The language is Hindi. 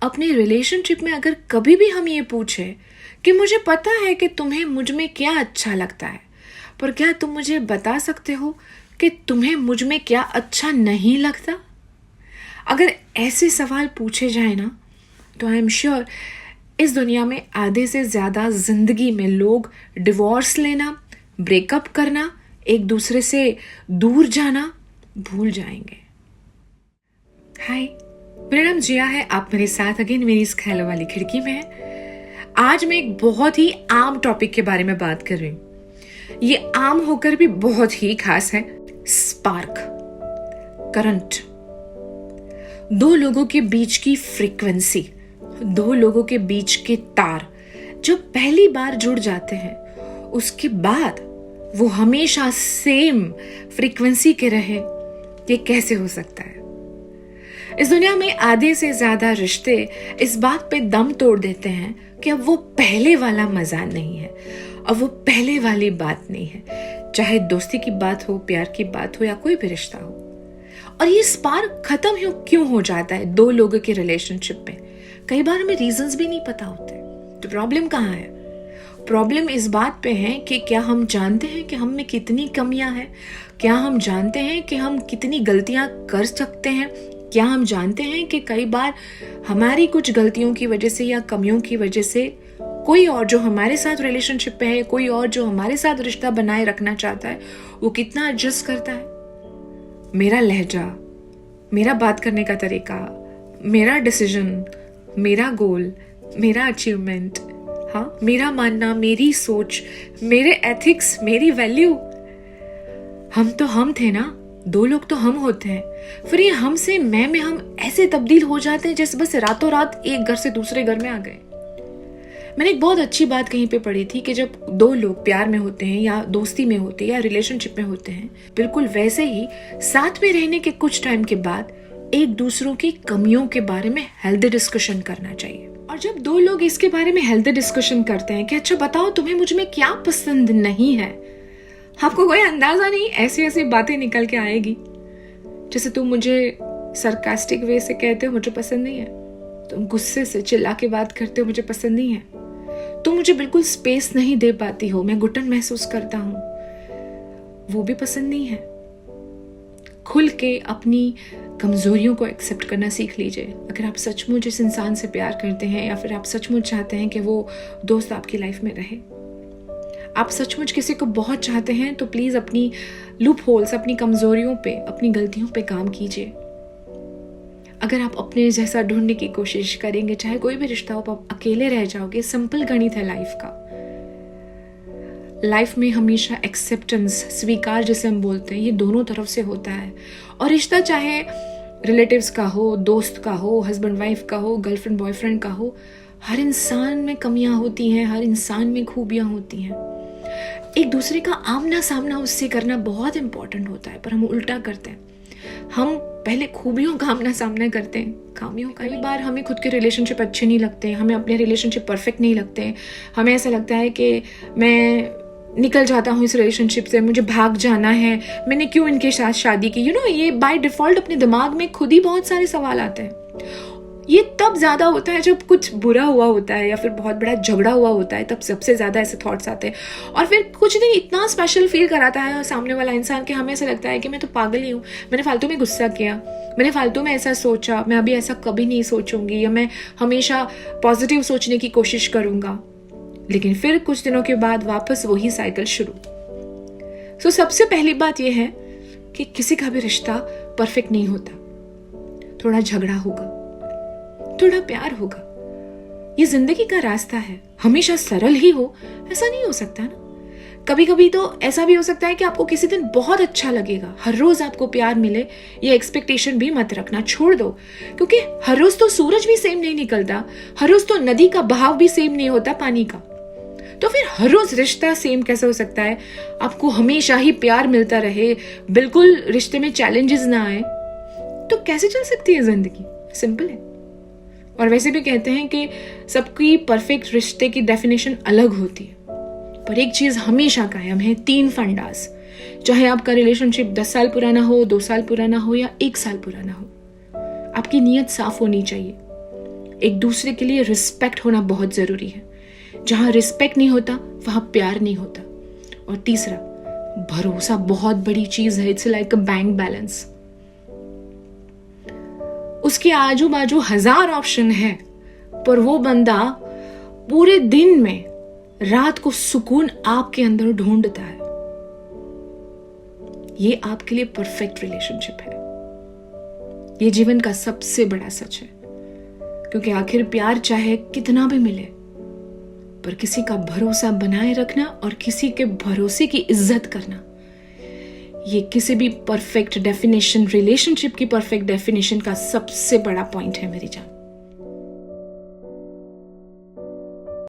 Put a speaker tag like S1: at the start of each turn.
S1: अपने रिलेशनशिप में अगर कभी भी हम ये पूछे कि मुझे पता है कि तुम्हें मुझ में क्या अच्छा लगता है, पर क्या तुम मुझे बता सकते हो कि तुम्हें मुझ में क्या अच्छा नहीं लगता? अगर ऐसे सवाल पूछे जाए ना, तो आई एम श्योर इस दुनिया में आधे से ज़्यादा ज़िंदगी में लोग डिवोर्स लेना, ब्रेकअप करना, एक दूसरे से दूर जाना भूल जाएंगे। हाय, मेरा नाम जिया है। आप मेरे साथ अगेन मेरी इस ख्यालों वाली खिड़की में हैं। आज मैं एक बहुत ही आम टॉपिक के बारे में बात कर रही हूँ। ये आम होकर भी बहुत ही खास है। स्पार्क, करंट, दो लोगों के बीच की फ्रीक्वेंसी, दो लोगों के बीच के तार जब पहली बार जुड़ जाते हैं, उसके बाद वो हमेशा सेम फ्रीक्वेंसी के रहे, ये कैसे हो सकता है? इस दुनिया में आधे से ज्यादा रिश्ते इस बात पे दम तोड़ देते हैं कि अब वो पहले वाला मजा नहीं है, अब वो पहले वाली बात नहीं है। चाहे दोस्ती की बात हो, प्यार की बात हो या कोई भी रिश्ता हो। और ये स्पार्क खत्म क्यों हो जाता है दो लोगों के रिलेशनशिप में? कई बार हमें रीजंस भी नहीं पता होते। तो प्रॉब्लम कहाँ है? प्रॉब्लम इस बात पे है कि क्या हम जानते हैं कि हम में कितनी कमियां हैं? क्या हम जानते हैं कि हम कितनी गलतियां कर सकते हैं? क्या हम जानते हैं कि कई बार हमारी कुछ गलतियों की वजह से या कमियों की वजह से कोई और जो हमारे साथ रिलेशनशिप पे है, कोई और जो हमारे साथ रिश्ता बनाए रखना चाहता है, वो कितना एडजस्ट करता है? मेरा लहजा, मेरा बात करने का तरीका, मेरा डिसीजन, मेरा गोल, मेरा अचीवमेंट, हाँ, मेरा मानना, मेरी सोच, मेरे एथिक्स, मेरी वैल्यू, हम तो हम थे ना। दो लोग तो हम होते हैं। फिर ये हम से मैं में हम ऐसे तब्दील हो जाते हैं जैसे बस रातों रात एक घर से दूसरे घर में आ गए। मैंने एक बहुत अच्छी बात कहीं पे पढ़ी थी कि जब दो लोग प्यार में होते हैं या दोस्ती में होते हैं या रिलेशनशिप में होते हैं, बिल्कुल वैसे ही साथ में रहने के कुछ टाइम के बाद एक दूसरों की कमियों के बारे में हेल्दी डिस्कशन करना चाहिए। और जब दो लोग इसके बारे में हेल्दी डिस्कशन करते हैं कि अच्छा बताओ तुम्हें मुझ में क्या पसंद नहीं है, आपको कोई अंदाजा नहीं ऐसी ऐसी बातें निकल के आएगी। जैसे तुम मुझे सरकास्टिक वे से कहते हो मुझे पसंद नहीं है, तुम गुस्से से चिल्ला के बात करते हो मुझे पसंद नहीं है, तुम मुझे बिल्कुल स्पेस नहीं दे पाती हो, मैं घुटन महसूस करता हूं, वो भी पसंद नहीं है। खुल के अपनी कमजोरियों को एक्सेप्ट करना सीख लीजिए। अगर आप सचमुच इस इंसान से प्यार करते हैं या फिर आप सचमुच चाहते हैं कि वो दोस्त आपकी लाइफ में रहे, आप सचमुच किसी को बहुत चाहते हैं, तो प्लीज अपनी लूप होल्स, अपनी कमजोरियों पे, अपनी गलतियों पे काम कीजिए। अगर आप अपने जैसा ढूंढने की कोशिश करेंगे, चाहे कोई भी रिश्ता हो, आप अकेले रह जाओगे। सिंपल गणित है लाइफ का। लाइफ में हमेशा एक्सेप्टेंस, स्वीकार जिसे हम बोलते हैं, ये दोनों तरफ से होता है। और रिश्ता चाहे रिलेटिव्स का हो, दोस्त का हो, हस्बैंड वाइफ का हो, गर्लफ्रेंड बॉयफ्रेंड का हो, हर इंसान में कमियां होती हैं, हर इंसान में खूबियां होती हैं। एक दूसरे का आमना सामना उससे करना बहुत इंपॉर्टेंट होता है, पर हम उल्टा करते हैं। हम पहले खूबियों का आमना सामना करते हैं, खामियों का। कई बार हमें खुद के रिलेशनशिप अच्छे नहीं लगते, हमें अपने रिलेशनशिप परफेक्ट नहीं लगते, हमें ऐसा लगता है कि मैं निकल जाता हूँ इस रिलेशनशिप से, मुझे भाग जाना है, मैंने क्यों इनके साथ शादी की। ये बाय डिफॉल्ट अपने दिमाग में खुद ही बहुत सारे सवाल आते हैं। ये तब ज्यादा होता है जब कुछ बुरा हुआ होता है या फिर बहुत बड़ा झगड़ा हुआ होता है, तब सबसे ज्यादा ऐसे थॉट्स आते हैं। और फिर कुछ दिन इतना स्पेशल फील कराता है सामने वाला इंसान कि हमें ऐसा लगता है कि मैं तो पागल ही हूँ, मैंने फालतू में गुस्सा किया, मैंने फालतू में ऐसा सोचा, मैं अभी ऐसा कभी नहीं सोचूंगी, या मैं हमेशा पॉजिटिव सोचने की कोशिश करूंगा। लेकिन फिर कुछ दिनों के बाद वापस वही साइकिल शुरू। सबसे पहली बात यह है कि किसी का भी रिश्ता परफेक्ट नहीं होता। थोड़ा झगड़ा होगा, थोड़ा प्यार होगा, ये जिंदगी का रास्ता है। हमेशा सरल ही हो ऐसा नहीं हो सकता ना। कभी कभी तो ऐसा भी हो सकता है कि आपको किसी दिन बहुत अच्छा लगेगा, हर रोज आपको प्यार मिले, ये एक्सपेक्टेशन भी मत रखना, छोड़ दो। क्योंकि हर रोज तो सूरज भी सेम नहीं निकलता, हर रोज तो नदी का बहाव भी सेम नहीं होता पानी का। तो फिर हर रोज रिश्ता सेम कैसे हो सकता है? आपको हमेशा ही प्यार मिलता रहे, बिल्कुल रिश्ते में चैलेंजेस ना आए, तो कैसे चल सकती है जिंदगी? सिंपल है। और वैसे भी कहते हैं कि सबकी परफेक्ट रिश्ते की डेफिनेशन अलग होती है, पर एक चीज हमेशा कायम है, 3 फंडास। चाहे आपका रिलेशनशिप 10 साल पुराना हो, 2 साल पुराना हो या 1 साल पुराना हो, आपकी नीयत साफ होनी चाहिए। एक दूसरे के लिए रिस्पेक्ट होना बहुत जरूरी है। जहां रिस्पेक्ट नहीं होता वहां प्यार नहीं होता। और तीसरा, भरोसा बहुत बड़ी चीज है। It's like a bank balance. उसके आजू बाजू 1000 ऑप्शन है, पर वो बंदा पूरे दिन में रात को सुकून आपके अंदर ढूंढता है। ये आपके लिए परफेक्ट रिलेशनशिप है। ये जीवन का सबसे बड़ा सच है, क्योंकि आखिर प्यार चाहे कितना भी मिले, पर किसी का भरोसा बनाए रखना और किसी के भरोसे की इज्जत करना, ये किसी भी परफेक्ट डेफिनेशन, रिलेशनशिप की परफेक्ट डेफिनेशन का सबसे बड़ा पॉइंट है मेरी जान।